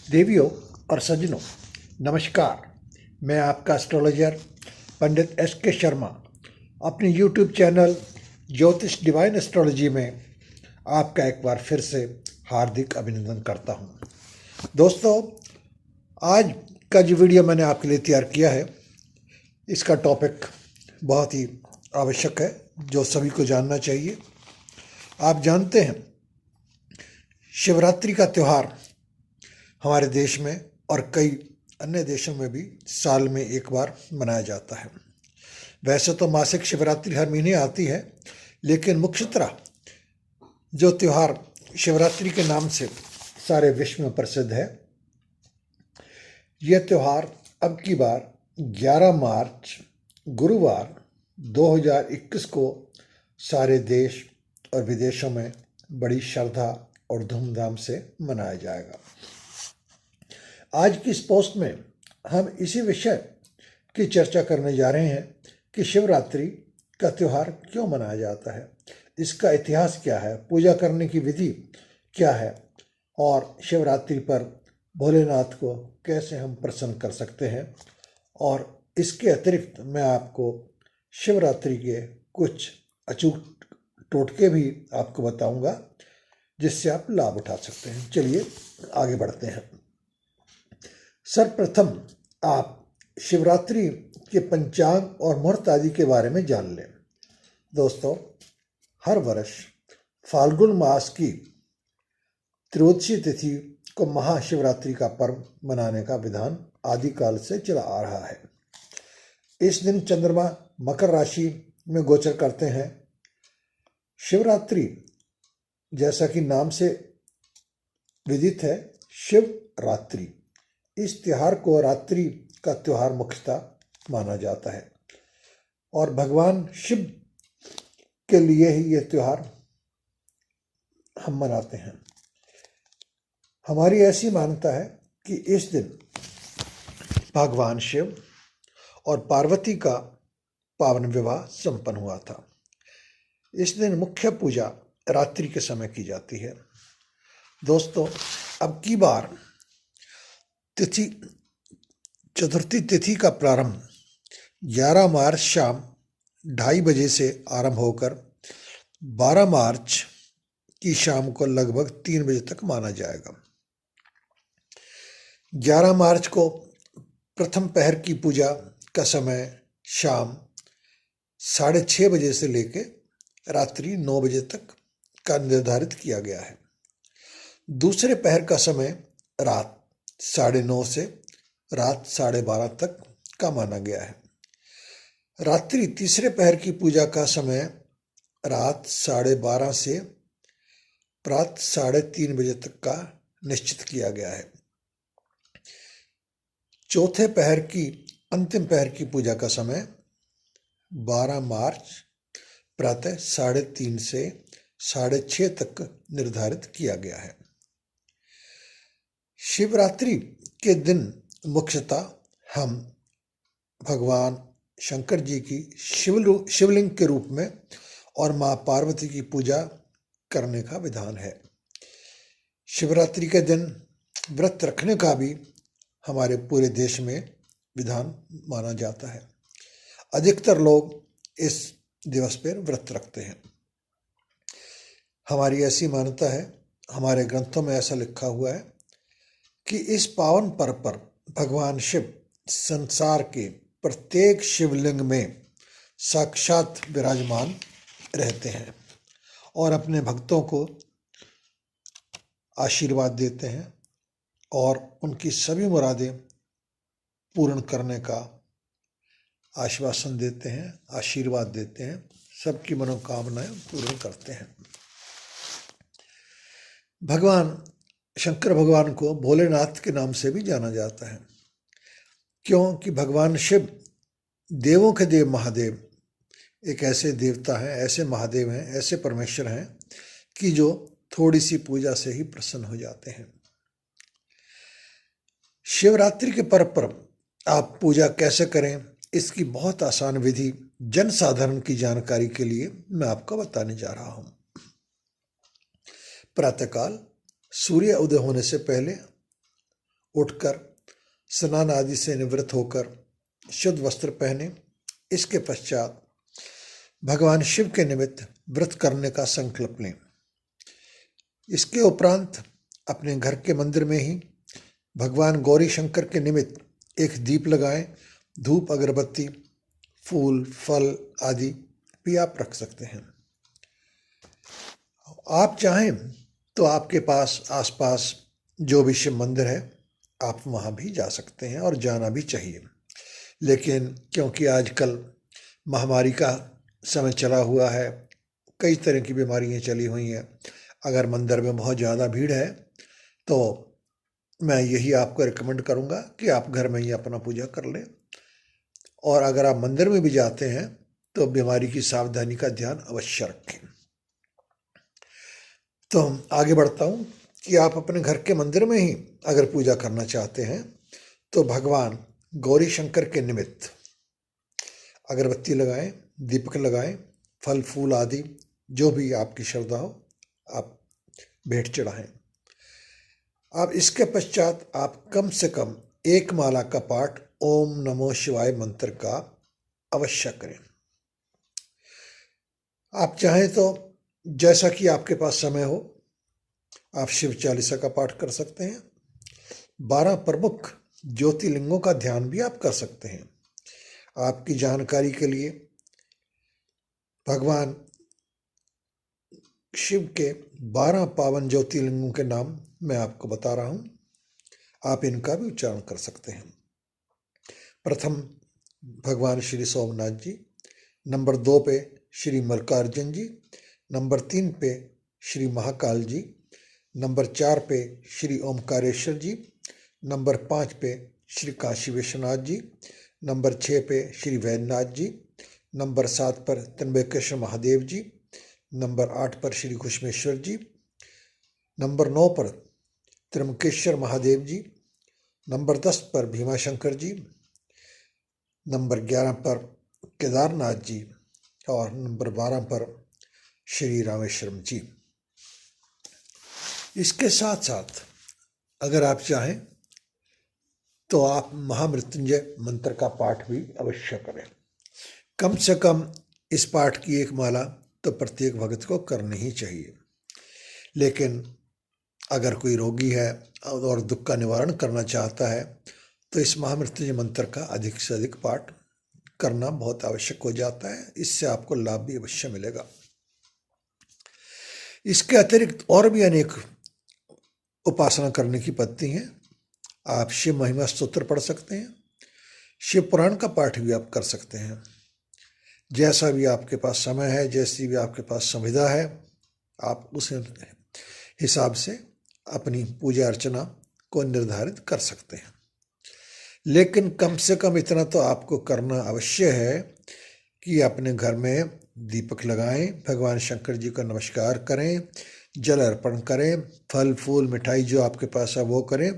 देवियों और सज्जनों, नमस्कार। मैं आपका एस्ट्रोलॉजर पंडित एस के शर्मा अपने यूट्यूब चैनल ज्योतिष डिवाइन एस्ट्रोलॉजी में आपका एक बार फिर से हार्दिक अभिनंदन करता हूं। दोस्तों, आज का जो वीडियो मैंने आपके लिए तैयार किया है, इसका टॉपिक बहुत ही आवश्यक है, जो सभी को जानना चाहिए। आप जानते हैं, शिवरात्रि का त्यौहार हमारे देश में और कई अन्य देशों में भी साल में एक बार मनाया जाता है। वैसे तो मासिक शिवरात्रि हर महीने आती है, लेकिन मुख्यतः जो त्यौहार शिवरात्रि के नाम से सारे विश्व में प्रसिद्ध है, यह त्यौहार अब की बार 11 मार्च गुरुवार 2021 को सारे देश और विदेशों में बड़ी श्रद्धा और धूमधाम से मनाया जाएगा। आज की इस पोस्ट में हम इसी विषय की चर्चा करने जा रहे हैं कि शिवरात्रि का त्यौहार क्यों मनाया जाता है, इसका इतिहास क्या है, पूजा करने की विधि क्या है और शिवरात्रि पर भोलेनाथ को कैसे हम प्रसन्न कर सकते हैं। और इसके अतिरिक्त मैं आपको शिवरात्रि के कुछ अचूक टोटके भी आपको बताऊंगा, जिससे आप लाभ उठा सकते हैं। चलिए आगे बढ़ते हैं। सर्वप्रथम आप शिवरात्रि के पंचांग और मुहूर्त आदि के बारे में जान लें। दोस्तों, हर वर्ष फाल्गुन मास की त्रयोदशी तिथि को महाशिवरात्रि का पर्व मनाने का विधान आदिकाल से चला आ रहा है। इस दिन चंद्रमा मकर राशि में गोचर करते हैं। शिवरात्रि, जैसा कि नाम से विदित है, शिवरात्रि, इस त्योहार को रात्रि का त्योहार मुख्यतः माना जाता है और भगवान शिव के लिए ही यह त्योहार हम मनाते हैं। हमारी ऐसी मान्यता है कि इस दिन भगवान शिव और पार्वती का पावन विवाह संपन्न हुआ था। इस दिन मुख्य पूजा रात्रि के समय की जाती है। दोस्तों, अब की बार चतुर्थी तिथि का प्रारंभ 11 मार्च शाम 2:30 बजे से आरंभ होकर 12 मार्च की शाम को लगभग 3 बजे तक माना जाएगा। 11 मार्च को प्रथम पहर की पूजा का समय शाम 6:30 बजे से लेकर रात्रि 9 बजे तक का निर्धारित किया गया है। दूसरे पहर का समय रात 9:30 से रात 12:30 तक का माना गया है। रात्रि तीसरे पहर की पूजा का समय रात 12:30 से रात 3:30 बजे तक का निश्चित किया गया है। चौथे पहर की अंतिम पहर की पूजा का समय 12 मार्च प्रातः 3:30 से 6:30 तक निर्धारित किया गया है। शिवरात्रि के दिन मुख्यतः हम भगवान शंकर जी की शिवलिंग के रूप में और माँ पार्वती की पूजा करने का विधान है। शिवरात्रि के दिन व्रत रखने का भी हमारे पूरे देश में विधान माना जाता है। अधिकतर लोग इस दिवस पर व्रत रखते हैं। हमारी ऐसी मान्यता है, हमारे ग्रंथों में ऐसा लिखा हुआ है कि इस पावन पर्व पर भगवान शिव संसार के प्रत्येक शिवलिंग में साक्षात विराजमान रहते हैं और अपने भक्तों को आशीर्वाद देते हैं और उनकी सभी मुरादें पूर्ण करने का आश्वासन देते हैं, आशीर्वाद देते हैं, सबकी मनोकामनाएं पूर्ण करते हैं। भगवान शंकर भगवान को भोलेनाथ के नाम से भी जाना जाता है, क्योंकि भगवान शिव देवों के देव महादेव एक ऐसे देवता हैं, ऐसे महादेव हैं, ऐसे परमेश्वर हैं कि जो थोड़ी सी पूजा से ही प्रसन्न हो जाते हैं। शिवरात्रि के पर्व पर आप पूजा कैसे करें, इसकी बहुत आसान विधि जन साधारण की जानकारी के लिए मैं आपको बताने जा रहा हूं। प्रातःकाल सूर्य उदय होने से पहले उठकर स्नान आदि से निवृत्त होकर शुद्ध वस्त्र पहने। इसके पश्चात भगवान शिव के निमित्त व्रत करने का संकल्प लें। इसके उपरांत अपने घर के मंदिर में ही भगवान गौरी शंकर के निमित्त एक दीप लगाएं। धूप, अगरबत्ती, फूल, फल आदि भी आप रख सकते हैं। आप चाहें तो आपके पास आसपास जो भी शिव मंदिर है आप वहाँ भी जा सकते हैं और जाना भी चाहिए। लेकिन क्योंकि आजकल महामारी का समय चला हुआ है, कई तरह की बीमारियाँ चली हुई हैं, अगर मंदिर में बहुत ज़्यादा भीड़ है तो मैं यही आपको रिकमेंड करूँगा कि आप घर में ही अपना पूजा कर लें। और अगर आप मंदिर में भी जाते हैं तो बीमारी की सावधानी का ध्यान अवश्य रखें। तो आगे बढ़ता हूँ कि आप अपने घर के मंदिर में ही अगर पूजा करना चाहते हैं तो भगवान गौरी शंकर के निमित्त अगरबत्ती लगाएं, दीपक लगाएं, फल फूल आदि जो भी आपकी श्रद्धा हो आप भेंट चढ़ाएं। अब इसके पश्चात आप कम से कम एक माला का पाठ ओम नमो शिवाय मंत्र का अवश्य करें। आप चाहें तो जैसा कि आपके पास समय हो आप शिव चालीसा का पाठ कर सकते हैं। 12 प्रमुख ज्योतिर्लिंगों का ध्यान भी आप कर सकते हैं। आपकी जानकारी के लिए भगवान शिव के 12 पावन ज्योतिर्लिंगों के नाम मैं आपको बता रहा हूँ, आप इनका भी उच्चारण कर सकते हैं। प्रथम भगवान श्री सोमनाथ जी, नंबर 2 पे श्री मल्लिकार्जुन जी, नंबर 3 पे श्री महाकाल जी, नंबर 4 पे श्री ओमकारेश्वर जी, नंबर 5 पे श्री काशी विश्वनाथ जी, नंबर 6 पे श्री वैद्यनाथ जी, नंबर 7 पर त्र्यंबकेश्वर महादेव जी, नंबर 8 पर श्री घुश्मेश्वर जी, नंबर 9 पर त्र्यंबकेश्वर महादेव जी, नंबर 10 पर भीमाशंकर जी, नंबर 11 पर केदारनाथ जी और नंबर 12 पर श्री रामेश्वरम जी। इसके साथ साथ अगर आप चाहें तो आप महामृत्युंजय मंत्र का पाठ भी अवश्य करें। कम से कम इस पाठ की एक माला तो प्रत्येक भक्त को करनी ही चाहिए। लेकिन अगर कोई रोगी है और दुख का निवारण करना चाहता है तो इस महामृत्युंजय मंत्र का अधिक से अधिक पाठ करना बहुत आवश्यक हो जाता है। इससे आपको लाभ भी अवश्य मिलेगा। इसके अतिरिक्त और भी अनेक उपासना करने की पद्धति हैं। आप शिव महिमा स्तोत्र पढ़ सकते हैं, शिव पुराण का पाठ भी आप कर सकते हैं। जैसा भी आपके पास समय है, जैसी भी आपके पास सुविधा है, आप उस हिसाब से अपनी पूजा अर्चना को निर्धारित कर सकते हैं। लेकिन कम से कम इतना तो आपको करना अवश्य है कि अपने घर में दीपक लगाएं, भगवान शंकर जी का नमस्कार करें, जल अर्पण करें, फल फूल मिठाई जो आपके पास है वो करें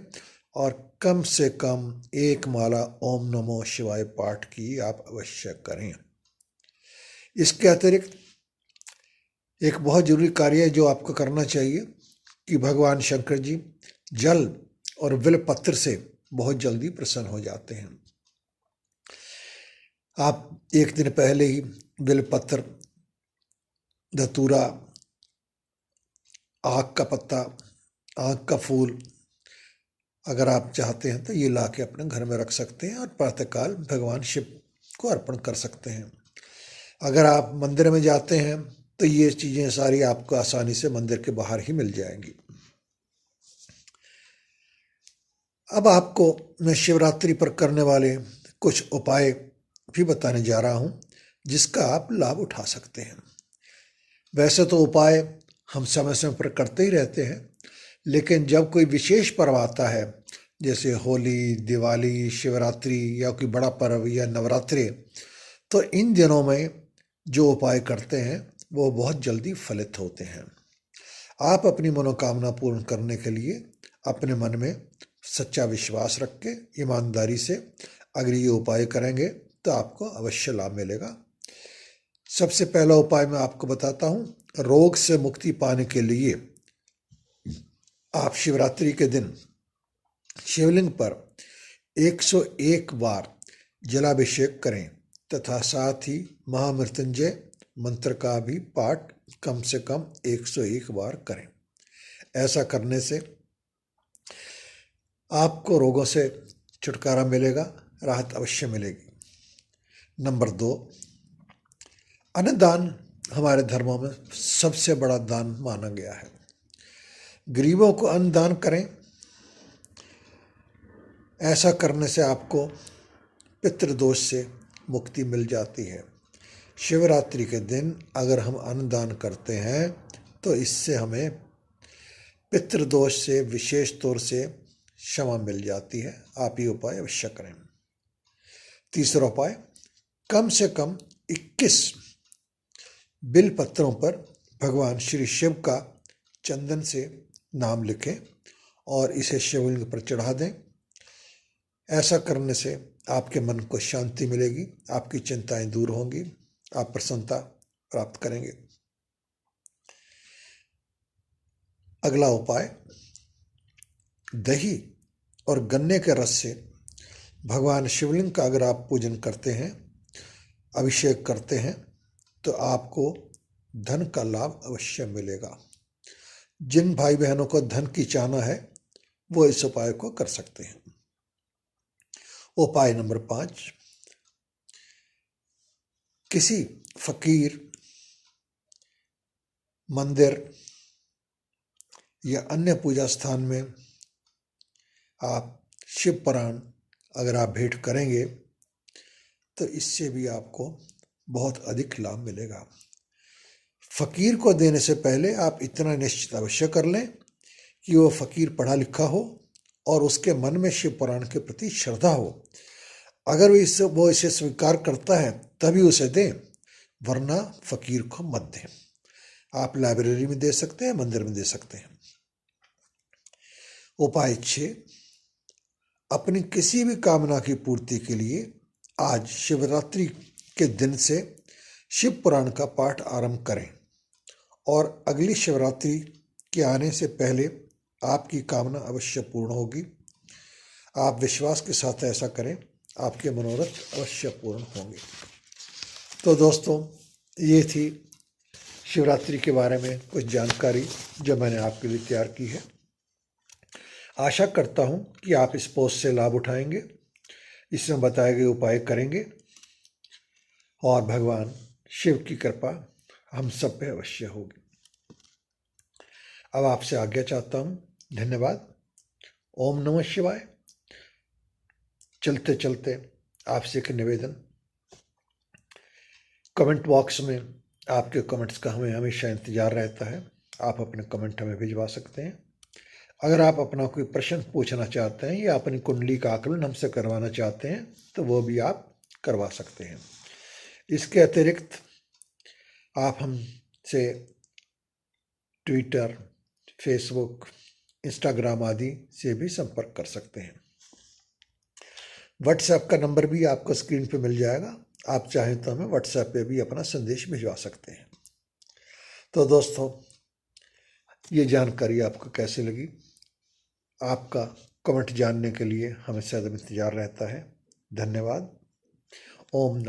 और कम से कम एक माला ओम नमो शिवाय पाठ की आप अवश्य करें। इसके अतिरिक्त एक बहुत जरूरी कार्य है जो आपको करना चाहिए कि भगवान शंकर जी जल और बिल्व पत्र से बहुत जल्दी प्रसन्न हो जाते हैं। आप एक दिन पहले ही बिल्व पत्र, धतूरा, आक का पत्ता, आक का फूल अगर आप चाहते हैं तो ये ला के अपने घर में रख सकते हैं और प्रातःकाल भगवान शिव को अर्पण कर सकते हैं। अगर आप मंदिर में जाते हैं तो ये चीज़ें सारी आपको आसानी से मंदिर के बाहर ही मिल जाएंगी। अब आपको मैं शिवरात्रि पर करने वाले कुछ उपाय भी बताने जा रहा हूँ जिसका आप लाभ उठा सकते हैं। वैसे तो उपाय हम समय समय पर करते ही रहते हैं, लेकिन जब कोई विशेष पर्व आता है जैसे होली, दिवाली, शिवरात्रि या कोई बड़ा पर्व या नवरात्रि, तो इन दिनों में जो उपाय करते हैं वो बहुत जल्दी फलित होते हैं। आप अपनी मनोकामना पूर्ण करने के लिए अपने मन में सच्चा विश्वास रख के ईमानदारी से अगर ये उपाय करेंगे तो आपको अवश्य लाभ मिलेगा। सबसे पहला उपाय मैं आपको बताता हूँ। रोग से मुक्ति पाने के लिए आप शिवरात्रि के दिन शिवलिंग पर 101 बार जलाभिषेक करें तथा साथ ही महामृत्युंजय मंत्र का भी पाठ कम से कम 101 बार करें। ऐसा करने से आपको रोगों से छुटकारा मिलेगा, राहत अवश्य मिलेगी। नंबर 2, अन्नदान हमारे धर्मों में सबसे बड़ा दान माना गया है। गरीबों को अन्न दान करें। ऐसा करने से आपको पितृदोष से मुक्ति मिल जाती है। शिवरात्रि के दिन अगर हम अन्न दान करते हैं तो इससे हमें पितृदोष से विशेष तौर से क्षमा मिल जाती है। आप ये उपाय अवश्य करें। तीसरा उपाय, कम से कम 21 बिल पत्रों पर भगवान श्री शिव का चंदन से नाम लिखें और इसे शिवलिंग पर चढ़ा दें। ऐसा करने से आपके मन को शांति मिलेगी, आपकी चिंताएं दूर होंगी, आप प्रसन्नता प्राप्त करेंगे। अगला उपाय, दही और गन्ने के रस से भगवान शिवलिंग का अगर आप पूजन करते हैं, अभिषेक करते हैं, तो आपको धन का लाभ अवश्य मिलेगा। जिन भाई बहनों को धन की चाहना है वो इस उपाय को कर सकते हैं। उपाय नंबर 5, किसी फकीर, मंदिर या अन्य पूजा स्थान में आप शिव पुराण अगर आप भेंट करेंगे तो इससे भी आपको बहुत अधिक लाभ मिलेगा। फकीर को देने से पहले आप इतना निश्चित अवश्य कर लें कि वो फकीर पढ़ा लिखा हो और उसके मन में शिव पुराण के प्रति श्रद्धा हो। अगर वो इसे स्वीकार करता है तभी उसे दें, वरना फकीर को मत दें। आप लाइब्रेरी में दे सकते हैं, मंदिर में दे सकते हैं। उपाय 6, अपनी किसी भी कामना की पूर्ति के लिए आज शिवरात्रि के दिन से शिव पुराण का पाठ आरंभ करें और अगली शिवरात्रि के आने से पहले आपकी कामना अवश्य पूर्ण होगी। आप विश्वास के साथ ऐसा करें, आपके मनोरथ अवश्य पूर्ण होंगे। तो दोस्तों, ये थी शिवरात्रि के बारे में कुछ जानकारी जो मैंने आपके लिए तैयार की है। आशा करता हूँ कि आप इस पोस्ट से लाभ उठाएंगे, इसमें बताए गए उपाय करेंगे और भगवान शिव की कृपा हम सब पे अवश्य होगी। अब आपसे आज्ञा चाहता हूँ। धन्यवाद। ओम नमः शिवाय। चलते चलते आपसे एक निवेदन, कमेंट बॉक्स में आपके कमेंट्स का हमें हमेशा इंतजार रहता है। आप अपने कमेंट हमें भिजवा सकते हैं। अगर आप अपना कोई प्रश्न पूछना चाहते हैं या अपनी कुंडली का आकलन हमसे करवाना चाहते हैं तो वो भी आप करवा सकते हैं। इसके अतिरिक्त आप हमसे ट्विटर, फेसबुक, इंस्टाग्राम आदि से भी संपर्क कर सकते हैं। व्हाट्सएप का नंबर भी आपको स्क्रीन पे मिल जाएगा। आप चाहें तो हमें व्हाट्सएप पे भी अपना संदेश भिजवा सकते हैं। तो दोस्तों, ये जानकारी आपको कैसी लगी? आपका कमेंट जानने के लिए हमें सदैव इंतजार रहता है। धन्यवाद। ओम नमः।